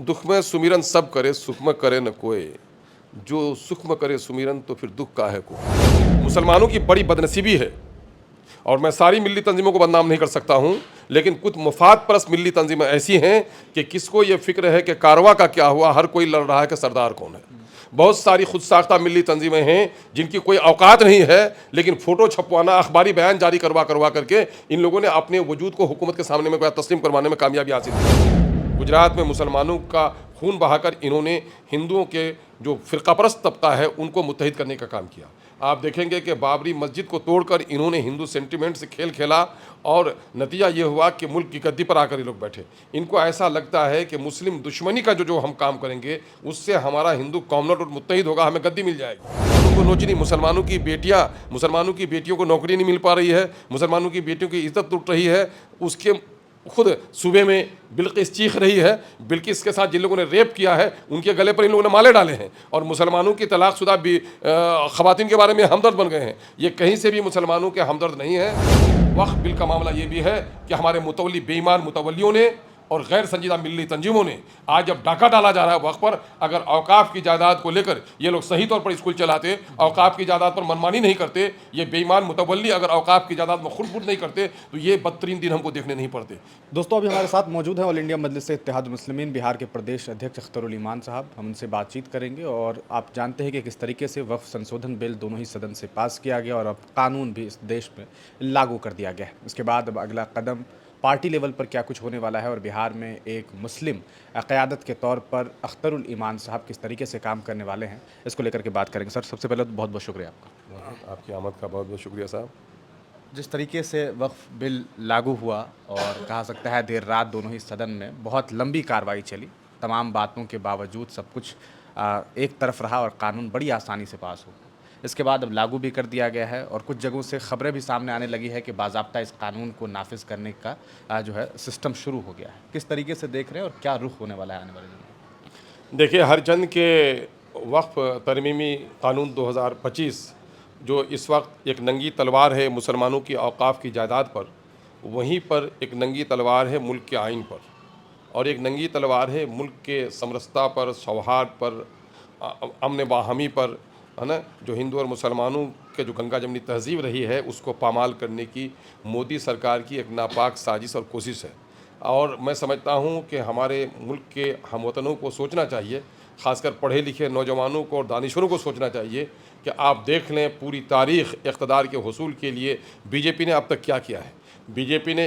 दुख में सुमिरन सब करे, सुख में करे न कोई। जो सुख में करे सुमिरन तो फिर दुख का है को। मुसलमानों की बड़ी बदनसीबी है, और मैं सारी मिल्ली तंजीमों को बदनाम नहीं कर सकता हूँ, लेकिन कुछ मुफाद परस्त मिल्ली तंजीमें ऐसी हैं कि किसको ये फिक्र है कि कारवा का क्या हुआ, हर कोई लड़ रहा है कि सरदार कौन है। बहुत सारी खुद साख्ता मिल्ली तंजीमें हैं जिनकी कोई औकात नहीं है, लेकिन फ़ोटो छपवाना, अखबारी बयान जारी करवा करके इन लोगों ने अपने वजूद को हुकूमत के सामने में तस्लीम करवाने में कामयाबी हासिल की। गुजरात में मुसलमानों का खून बहाकर इन्होंने हिंदुओं के जो फ़िरकापरस्त तबका है उनको मुत्तहिद करने का काम किया। आप देखेंगे कि बाबरी मस्जिद को तोड़कर इन्होंने हिंदू सेंटिमेंट से खेल खेला, और नतीजा ये हुआ कि मुल्क की गद्दी पर आकर ये लोग बैठे। इनको ऐसा लगता है कि मुस्लिम दुश्मनी का जो हम काम करेंगे उससे हमारा हिंदू कॉमनर और मुत्तहिद होगा, हमें गद्दी मिल जाएगी। उनको नोचनी, मुसलमानों की बेटियों को नौकरी नहीं मिल पा रही है, मुसलमानों की बेटियों की इज्जत टूट रही है। उसके खुद सूबे में बिल्किस चीख रही है। बिल्किस के साथ जिन लोगों ने रेप किया है उनके गले पर इन लोगों ने माले डाले हैं, और मुसलमानों की तलाकशुदा भी ख़वातीन के बारे में हमदर्द बन गए हैं। ये कहीं से भी मुसलमानों के हमदर्द नहीं है। वक्फ बिल का मामला ये भी है कि हमारे मुतवल्ली बेईमान मुतवल्लियों ने और गैर संजीदा मिल्ली तंजीमों ने आज जब डाका डाला जा रहा है वक्त पर, अगर औकाफ की जायदाद को लेकर ये लोग सही तौर पर स्कूल चलाते, औकाफ की जायदाद पर मनमानी नहीं करते, ये बेईमान मुतवल्ली अगर औकाफ की जायदाद में खुरद नहीं करते, तो ये बदतरीन दिन हमको देखने नहीं पड़ते। दोस्तों, अभी हमारे साथ मौजूद हैं ऑल इंडिया मजलिस इत्तेहादुल मुस्लिमीन बिहार के प्रदेश अध्यक्ष अख्तरुल ईमान साहब। हम उनसे बातचीत करेंगे, और आप जानते हैं कि किस तरीके से वक्फ संशोधन बिल दोनों ही सदन से पास किया गया और अब कानून भी इस देश में लागू कर दिया गया है। इसके बाद अब अगला कदम पार्टी लेवल पर क्या कुछ होने वाला है, और बिहार में एक मुस्लिम क़यादत के तौर पर अख्तरुल ईमान साहब किस तरीके से काम करने वाले हैं, इसको लेकर के बात करेंगे। सर, सबसे पहले तो बहुत बहुत शुक्रिया आपका। आपकी आमद का बहुत बहुत शुक्रिया साहब। जिस तरीके से वक्फ बिल लागू हुआ, और कहा सकता है देर रात दोनों ही सदन में बहुत लंबी कार्रवाई चली, तमाम बातों के बावजूद सब कुछ एक तरफ रहा और कानून बड़ी आसानी से पास हो। इसके बाद अब लागू भी कर दिया गया है, और कुछ जगहों से खबरें भी सामने आने लगी है कि बाज़ाब्ता इस कानून को नाफिज करने का जो है सिस्टम शुरू हो गया है। किस तरीके से देख रहे हैं और क्या रुख होने वाला है आने वाले दिनों में? देखिए, हर जन के वक्फ तरमीमी कानून 2025 जो इस वक्त एक नंगी तलवार है मुसलमानों की औकाफ की जायदाद पर, वहीं पर एक नंगी तलवार है मुल्क के आइन पर, और एक नंगी तलवार है मुल्क के समरसता पर, सौहार्द पर, अमन बाहमी पर, है ना। जो हिंदू और मुसलमानों के जो गंगा जमनी तहजीब रही है उसको पामाल करने की मोदी सरकार की एक नापाक साजिश और कोशिश है। और मैं समझता हूँ कि हमारे मुल्क के हमवतनों को सोचना चाहिए, ख़ासकर पढ़े लिखे नौजवानों को और दानिशवरों को सोचना चाहिए कि आप देख लें पूरी तारीख़ इक़्तिदार के हुसूल के लिए बीजेपी ने अब तक क्या किया है। बीजेपी ने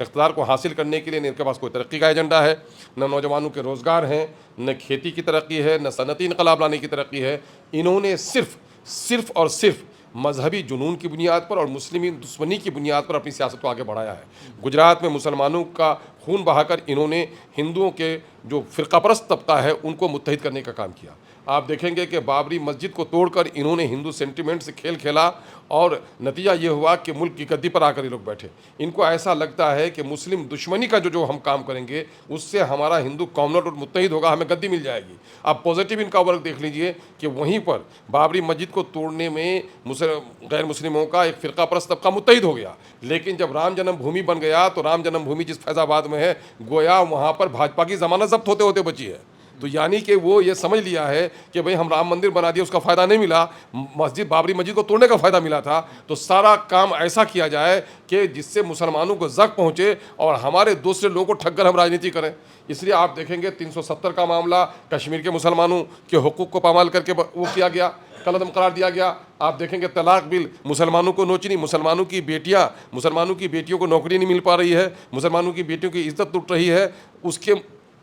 इक़्तिदार को हासिल करने के लिए न इनके पास कोई तरक्की का एजेंडा है, न नौजवानों के रोज़गार हैं, न खेती की तरक्की है, न सनती इनकलाब लाने की तरक्की है। इन्होंने सिर्फ़ और सिर्फ मजहबी जुनून की बुनियाद पर और मुस्लिम दुश्मनी की बुनियाद पर अपनी सियासत को आगे बढ़ाया है। गुजरात में मुसलमानों का खून बहाकर इन्होंने हिंदुओं के जो फ़िरकापरस्त तबका है उनको मुत्तहिद करने का काम किया। आप देखेंगे कि बाबरी मस्जिद को तोड़कर इन्होंने हिंदू सेंटिमेंट से खेल खेला, और नतीजा ये हुआ कि मुल्क की गद्दी पर आकर ये लोग बैठे। इनको ऐसा लगता है कि मुस्लिम दुश्मनी का जो हम काम करेंगे उससे हमारा हिंदू कॉमनर और मुत्तहिद होगा, हमें गद्दी मिल जाएगी। आप पॉजिटिव इनका वर्क देख लीजिए कि वहीं पर बाबरी मस्जिद को तोड़ने में गैर मुस्लिमों का एक फ़िरकापरस्त तबका मुत्तहिद हो गया, लेकिन जब राम जन्मभूमि बन गया तो राम जन्मभूमि जिस फैज़ाबाद में है, गोया वहाँ पर भाजपा की ज़मानत जब्त होते होते बची है। तो यानी कि वो ये समझ लिया है कि भाई हम राम मंदिर बना दिया, उसका फ़ायदा नहीं मिला, बाबरी मस्जिद को तोड़ने का फ़ायदा मिला था। तो सारा काम ऐसा किया जाए कि जिससे मुसलमानों को ज़ख्म पहुँचे और हमारे दूसरे लोगों को ठग कर हम राजनीति करें। इसलिए आप देखेंगे 370 का मामला, कश्मीर के मुसलमानों के हुकूक़ को पामाल करके वो किया गया, कलअदम करार दिया गया। आप देखेंगे तलाक बिल, मुसलमानों को नोचनी, मुसलमानों की बेटियों को नौकरी नहीं मिल पा रही है, मुसलमानों की बेटियों की इज्जत टूट रही है। उसके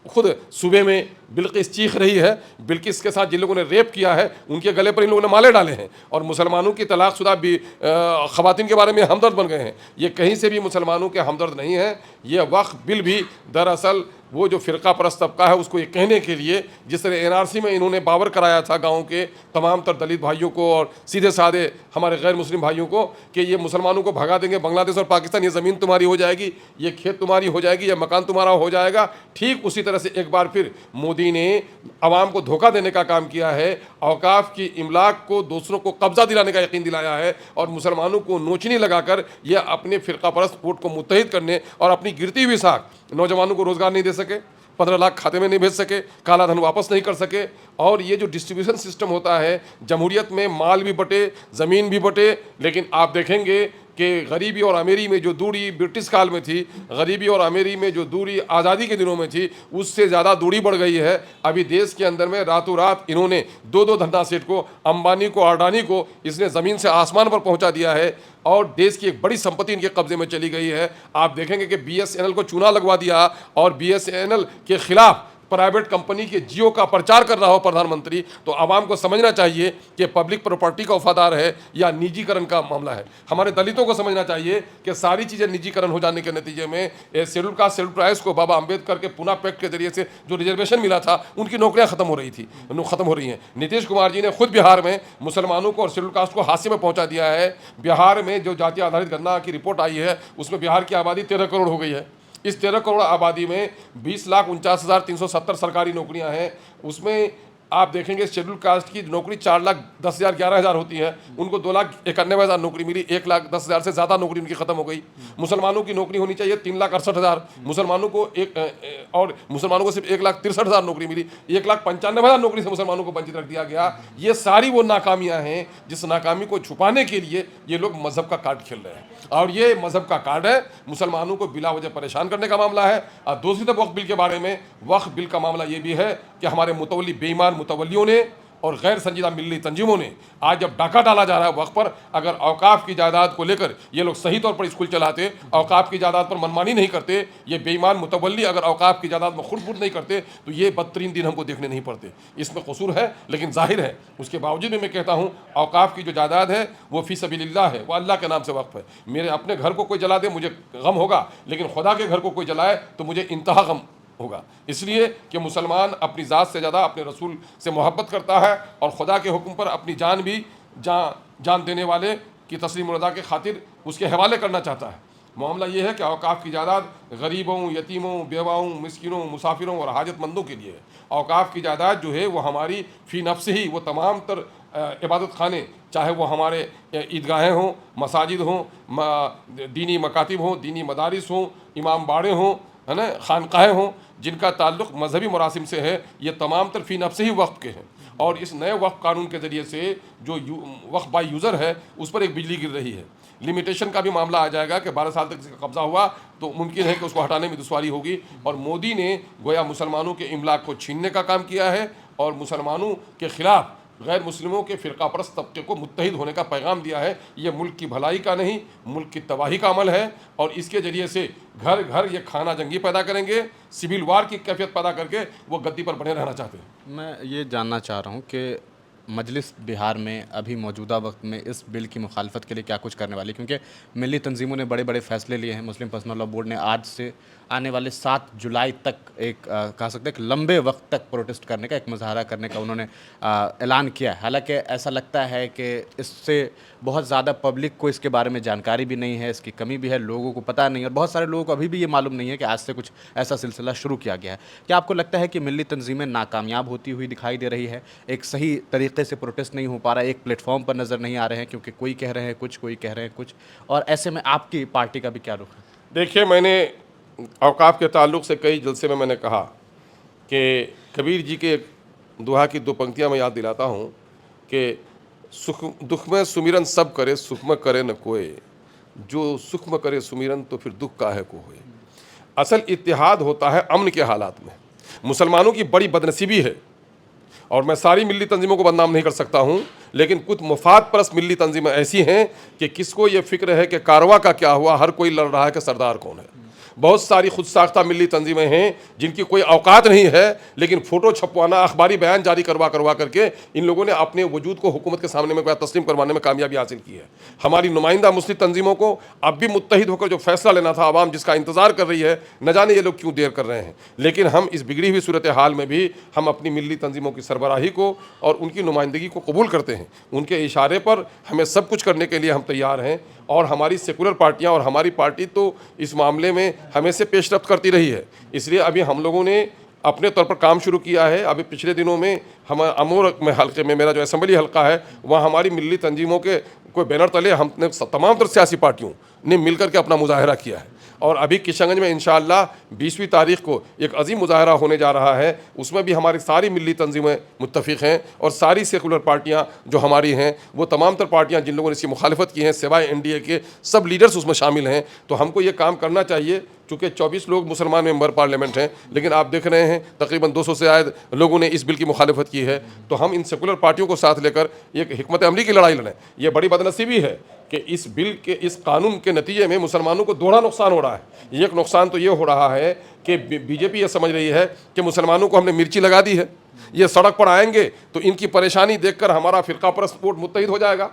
खुद सूबे में बिल्किस चीख रही है। बिल्किस के साथ जिन लोगों ने रेप किया है उनके गले पर इन लोगों ने माले डाले हैं, और मुसलमानों की तलाकशुदा भी ख़वातीन के बारे में हमदर्द बन गए हैं। ये कहीं से भी मुसलमानों के हमदर्द नहीं है। ये वक्फ बिल भी दरअसल वो जो फ़िरका परस्त तबका है उसको ये कहने के लिए, जिस तरह एनआरसी में इन्होंने बावर कराया था गाँव के तमाम तर दलित भाइयों को और सीधे साधे हमारे गैर मुस्लिम भाइयों को कि ये मुसलमानों को भगा देंगे बांग्लादेश और पाकिस्तान, ये ज़मीन तुम्हारी हो जाएगी, ये खेत तुम्हारी हो जाएगी, ये मकान तुम्हारा हो जाएगा। ठीक उसी तरह से एक बार फिर मोदी ने आवाम को धोखा देने का काम किया है, औकाफ की इमलाक को दूसरों को कब्जा दिलाने का यकीन दिलाया है, और मुसलमानों को नोचनी लगाकर यह अपने फ़िरका परस्त वोट को मुत्तहिद करने और अपनी गिरती हुई साख नौजवानों को रोज़गार नहीं दे सके, 15 लाख खाते में नहीं भेज सके, काला धन वापस नहीं कर सके। और ये जो डिस्ट्रीब्यूशन सिस्टम होता है, जमहूरियत में माल भी बटे, ज़मीन भी बटे, लेकिन आप देखेंगे कि गरीबी और अमीरी में जो दूरी ब्रिटिश काल में थी, गरीबी और अमीरी में जो दूरी आज़ादी के दिनों में थी, उससे ज़्यादा दूरी बढ़ गई है। अभी देश के अंदर में रातों रात इन्होंने दो धन्ना सेठ को, अंबानी को, अडानी को, इसने ज़मीन से आसमान पर पहुंचा दिया है और देश की एक बड़ी संपत्ति इनके कब्जे में चली गई है। आप देखेंगे कि BSNL को चूना लगवा दिया और BSNL के खिलाफ प्राइवेट कंपनी के जियो का प्रचार कर रहा हो प्रधानमंत्री, तो आवाम को समझना चाहिए कि पब्लिक प्रॉपर्टी का वफादार है या निजीकरण का मामला है। हमारे दलितों को समझना चाहिए कि सारी चीज़ें निजीकरण हो जाने के नतीजे में शेड्यूल कास्ट शेड्यूल ट्राइब्स को बाबा अंबेडकर के पुनः पैक्ट के जरिए से जो रिजर्वेशन मिला था, उनकी नौकरियां खत्म हो रही हैं। नीतीश कुमार जी ने खुद बिहार में मुसलमानों को और शेड्यूल कास्ट को हाशिए में पहुंचा दिया है। बिहार में जो जाति आधारित गणना की रिपोर्ट आई है, उसमें बिहार की आबादी 13 करोड़ हो गई है। इस 13 करोड़ आबादी में 20,49,370 सरकारी नौकरियां हैं। उसमें आप देखेंगे शेड्यूल कास्ट की नौकरी 4,10,000 11,000 होती है, उनको 2,91,000 नौकरी मिली, 1,10,000 से ज़्यादा नौकरी उनकी खत्म हो गई। मुसलमानों की नौकरी होनी चाहिए 3,68,000, मुसलमानों को सिर्फ 1,63,000 नौकरी मिली, 1,95,000 नौकरी से मुसलमानों को वंचित रख दिया गया। ये सारी वो नाकामियाँ हैं जिस नाकामी को छुपाने के लिए ये लोग मजहब का कार्ड खेल रहे हैं, और ये मजहब का कार्ड है, मुसलमानों को बिला वजह परेशान करने का मामला है। और दूसरी तरफ वक्फ बिल के बारे में, वक्फ बिल का मामला ये भी है कि हमारे मुतवल्ली बेईमान मुतवल्लियों ने और गैर संजीदा मिल्ली तंजीमों ने आज जब डाका डाला जा रहा है वक्फ पर, अगर औकाफ की जायदाद को लेकर ये लोग सही तौर पर स्कूल चलाते, औकाफ की जायदाद पर मनमानी नहीं करते, ये बेईमान मुतवल्ली अगर औकाफ की जायदाद में खुर्द नहीं करते, तो ये बदतरीन दिन हमको देखने नहीं पड़ते। इसमें कसूर है, लेकिन जाहिर है उसके बावजूद भी मैं कहता हूँ औकाफ की जो जायदाद है वो फ़ी सबिलिल्लाह है, वो अल्लाह के नाम से वक्फ है। मेरे अपने घर को कोई जला दे मुझे गम होगा, लेकिन खुदा के घर को कोई जलाए तो मुझे इंतहा गम होगा। इसलिए कि मुसलमान अपनी ज़ात से ज़्यादा अपने रसूल से मोहब्बत करता है और खुदा के हुक्म पर अपनी जान भी जान देने वाले की तस्लीम रज़ा के खातिर उसके हवाले करना चाहता है। मामला ये है कि औकाफ की जायदाद गरीबों, यतीमों, बेवाओं, मिस्किनों, मुसाफिरों और हाजतमंदों के लिए है। औकाफ की जायदाद जो है वो हमारी फ़ी नफ्स ही वो तमाम तर इबादत खाने, चाहे वो हमारे ईदगाहें हों, मसाजिद हों, दीनी मकातिब हों, दीनी मदारिस हों, इमाम बाड़े हों, है ना, खानकाहें हों, जिनका ताल्लुक़ मजहबी मरासिम से है, ये तमाम तर फ़ी नफ्स ही वक्फ के हैं। और इस नए वक्फ कानून के ज़रिए से जो वक्फ बाय यूज़र है उस पर एक बिजली गिर रही है। लिमिटेशन का भी मामला आ जाएगा कि 12 साल तक इसका कब्ज़ा हुआ तो मुमकिन है कि उसको हटाने में दुश्वारी होगी। और मोदी ने गोया मुसलमानों के इमलाक को छीनने का काम किया है और मुसलमानों के ख़िलाफ़ गैर मुस्लिमों के फ़िरका परस्त तबके को मुत्तहिद होने का पैगाम दिया है। ये मुल्क की भलाई का नहीं, मुल्क की तबाही का अमल है। और इसके ज़रिए से घर घर ये खाना जंगी पैदा करेंगे, सिविल वार की कैफियत पैदा करके वो गद्दी पर बने रहना चाहते हैं। मैं ये जानना चाह रहा हूँ कि मजलिस बिहार में अभी मौजूदा वक्त में इस बिल की मुखालफत के लिए क्या कुछ करने वाली, क्योंकि मिली तंजीमों ने बड़े बड़े फैसले लिए हैं। मुस्लिम पर्सनल लॉ बोर्ड ने आज से आने वाले 7 जुलाई तक एक कह सकते हैं कि लंबे वक्त तक प्रोटेस्ट करने का, एक मुजाहरा करने का उन्होंने ऐलान किया। हालांकि ऐसा लगता है कि इससे बहुत ज़्यादा पब्लिक को इसके बारे में जानकारी भी नहीं है, इसकी कमी भी है, लोगों को पता नहीं, और बहुत सारे लोगों को अभी भी ये मालूम नहीं है कि आज से कुछ ऐसा सिलसिला शुरू किया गया है। क्या आपको लगता है कि मिली तंजीमें नाकामयाब होती हुई दिखाई दे रही है, एक सही तरीके से प्रोटेस्ट नहीं हो पा रहा है, एक प्लेटफॉर्म पर नज़र नहीं आ रहे हैं, क्योंकि कोई कह रहे हैं कुछ, कोई कह रहे हैं कुछ, और ऐसे में आपकी पार्टी का भी क्या रुख है? देखिए, मैंने औकाफ के ताल्लुक़ से कई जलसे में मैंने कहा कि कबीर जी के दुआ की 2 पंक्तियाँ मैं याद दिलाता हूँ कि सुख दुख में सुमिरन सब करे, सुख में करे न कोई, जो सुख में करे सुमिरन तो फिर दुख काहे को होए। असल इत्तिहाद होता है अमन के हालात में। मुसलमानों की बड़ी बदनसीबी है, और मैं सारी मिल्ली तंजीमों को बदनाम नहीं कर सकता हूँ, लेकिन कुछ मुफाद परस्त मिल्ली तंजीमें ऐसी हैं कि किसको ये फिक्र है कि कारवा का क्या हुआ, हर कोई लड़ रहा है कि सरदार कौन है। बहुत सारी खुद साख्ता मिल्ली तंजीमें हैं जिनकी कोई औकात नहीं है, लेकिन फ़ोटो छपवाना, अखबारी बयान जारी करवा करके इन लोगों ने अपने वजूद को हुकूमत के सामने में तस्लीम करवाने में कामयाबी हासिल की है। हमारी नुमाइंदा मुस्लिम तंजीमों को अब भी मुत्तहिद होकर जो फैसला लेना था, आवाम जिसका इंतज़ार कर रही है, न जाने ये लोग क्यों देर कर रहे हैं। लेकिन हम इस बिगड़ी हुई सूरत हाल में भी हम अपनी मिल्ली तंजीमों की सरबराही को और उनकी नुमाइंदगी को कबूल करते हैं। उनके इशारे पर हमें सब कुछ करने के लिए हम तैयार हैं, और हमारी सेकुलर पार्टियां और हमारी पार्टी तो इस मामले में हमेशा पेशरफ्त करती रही है। इसलिए अभी हम लोगों ने अपने तौर पर काम शुरू किया है। अभी पिछले दिनों में हम अमूर में हल्के में, मेरा जो असम्बली हल्का है, वहाँ हमारी मिल्ली तंजीमों के कोई बैनर तले हमने तमाम तर सियासी पार्टियों ने मिलकर के अपना मुजाहरा किया है। और अभी किशनगंज में इंशाअल्लाह 20वीं तारीख को एक अजीम मुजाहरा होने जा रहा है। उसमें भी हमारी सारी मिली तंजीमें मुत्तफ़िक़ हैं और सारी सेकुलर पार्टियाँ जो हमारी हैं, वो तमाम तर पार्टियाँ जिन लोगों ने इसकी मुखालफत की हैं, सिवाय एनडीए के सब लीडर्स उसमें शामिल हैं। तो हमको ये काम करना चाहिए, चूँकि 24 लोग मुसलमान मेंबर पार्लियामेंट हैं, लेकिन आप देख रहे हैं तकरीबन 200 से ज़ायद लोगों ने इस बिल की मुखालफत की है। तो हम इन सेकुलर पार्टियों को साथ लेकर एक हिकमत अमली की लड़ाई लड़ें। ये बड़ी बदनसीबी है कि इस बिल के, इस कानून के नतीजे में मुसलमानों को दोहरा नुकसान हो रहा है। एक नुकसान तो ये हो रहा है कि बीजेपी ये समझ रही है कि मुसलमानों को हमने मिर्ची लगा दी है, ये सड़क पर आएंगे तो इनकी परेशानी देखकर हमारा फ़िरका परस्त वोट मुत्तहिद हो जाएगा।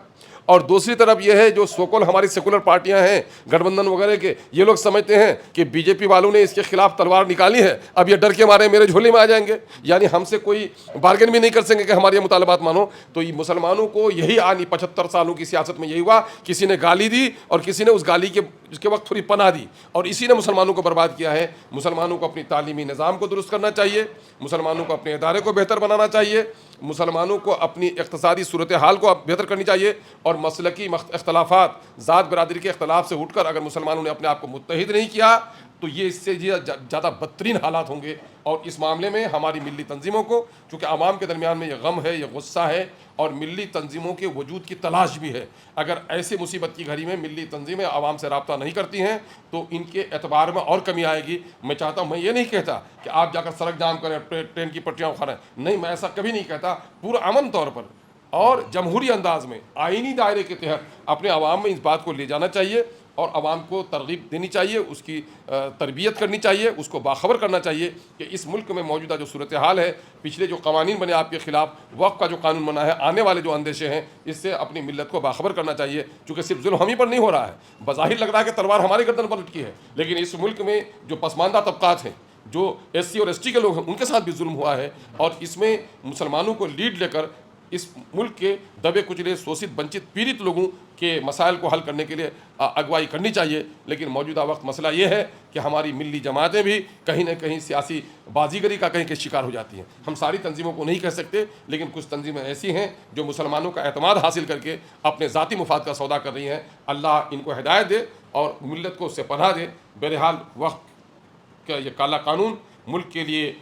और दूसरी तरफ यह है जो सोकल हमारी सेकुलर पार्टियां हैं, गठबंधन वगैरह के, ये लोग समझते हैं कि बीजेपी वालों ने इसके खिलाफ तलवार निकाली है, अब ये डर के मारे मेरे झोले में आ जाएंगे, यानी हमसे कोई बार्गेन भी नहीं कर सकेंगे कि हमारे ये मुतालबात मानो। तो ये मुसलमानों को यही आनी 75 सालों की सियासत में यही हुआ, किसी ने गाली दी और किसी ने उस गाली के उसके वक्त थोड़ी पनाह दी, और इसी ने मुसलमानों को बर्बाद किया है। मुसलमानों को अपनी तालीमी निज़ाम को दुरुस्त करना चाहिए, मुसलमानों को अपने इदारे को बेहतर बनाना चाहिए, मुसलमानों को अपनी इक़्तिसादी सूरत हाल को बेहतर करनी चाहिए, और मसलकी इख्तलाफात, ज़ात बरादरी के इख्तलाफ से उठकर अगर मुसलमानों ने अपने आप को मुत्तहिद नहीं किया तो ये इससे ज़्यादा बदतरीन हालात होंगे। और इस मामले में हमारी मिली तंजीमों को, चूँकि आवाम के दरमियान में ये गम है, ये गुस्सा है, और मिली तंजीमों के वजूद की तलाश भी है। अगर ऐसे मुसीबत की घड़ी में मिली तंजीमें आवाम से रब्ता नहीं करती हैं तो इनके एतबार में और कमी आएगी। मैं चाहता हूँ, मैं ये नहीं कहता कि आप जाकर सड़क जाम करें, ट्रेन की पटरियाँ उखाड़ें, नहीं, मैं ऐसा कभी नहीं कहता। पूरा अमन तौर पर और जमहूरी अंदाज में आइनी दायरे के तहत अपने आवाम में इस बात को ले जाना चाहिए और आवाम को तरगीब देनी चाहिए, उसकी तरबियत करनी चाहिए, उसको बाखबर करना चाहिए कि इस मुल्क में मौजूदा जो सूरत हाल है, पिछले जो कवानीन बने आपके ख़िलाफ़, वक़्फ़ का जो कानून बना है, आने वाले जो अंदेशे हैं, इससे अपनी मिल्लत को बाखबर करना चाहिए। चूँकि सिर्फ जुल्म हम ही पर नहीं हो रहा है, बज़ाहिर लग रहा है कि तलवार हमारी गर्दन पर लटकी है, लेकिन इस मुल्क में जो पसमानदा तबक़ात हैं, जो SC और ST के लोग हैं, उनके साथ भी जुल्म हुआ है। और इसमें मुसलमानों को लीड लेकर इस मुल्क के दबे कुचले, शोषित, वंचित, पीड़ित लोगों के मसाइल को हल करने के लिए अगवाई करनी चाहिए। लेकिन मौजूदा वक्त मसला ये है कि हमारी मिली जमातें भी कहीं ना कहीं सियासी बाजीगरी का कहीं के शिकार हो जाती हैं। हम सारी तंजीमों को नहीं कह सकते, लेकिन कुछ तंजीमें ऐसी हैं जो मुसलमानों का एतमाद हासिल करके अपने ज़ाती मुफाद का सौदा कर रही हैं। अल्लाह इनको हिदायत दे और मिल्लत को उससे पनाह दे। बहरहाल वक्त का ये काला कानून मुल्क के लिए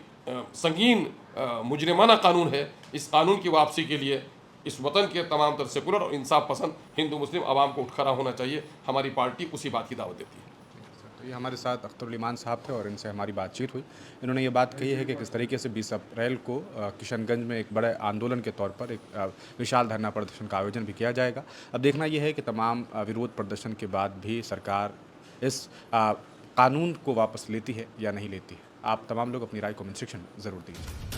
संगीन मुजरिमाना कानून है। इस कानून की वापसी के लिए इस वतन के तमाम तर सेकुलर और इंसाफ पसंद हिंदू मुस्लिम आवाम को उठ खड़ा होना चाहिए। हमारी पार्टी उसी बात की दावत देती है। तो ये हमारे साथ अख्तरुल ईमान साहब थे और इनसे हमारी बातचीत हुई। इन्होंने ये बात कही है कि किस तरीके से 20 अप्रैल को किशनगंज में एक बड़े आंदोलन के तौर पर एक विशाल धरना प्रदर्शन का आयोजन भी किया जाएगा। अब देखना यह है कि तमाम विरोध प्रदर्शन के बाद भी सरकार इस कानून को वापस लेती है या नहीं लेती है। आप तमाम लोग अपनी राय कमेंट सेक्शन में ज़रूर दीजिए।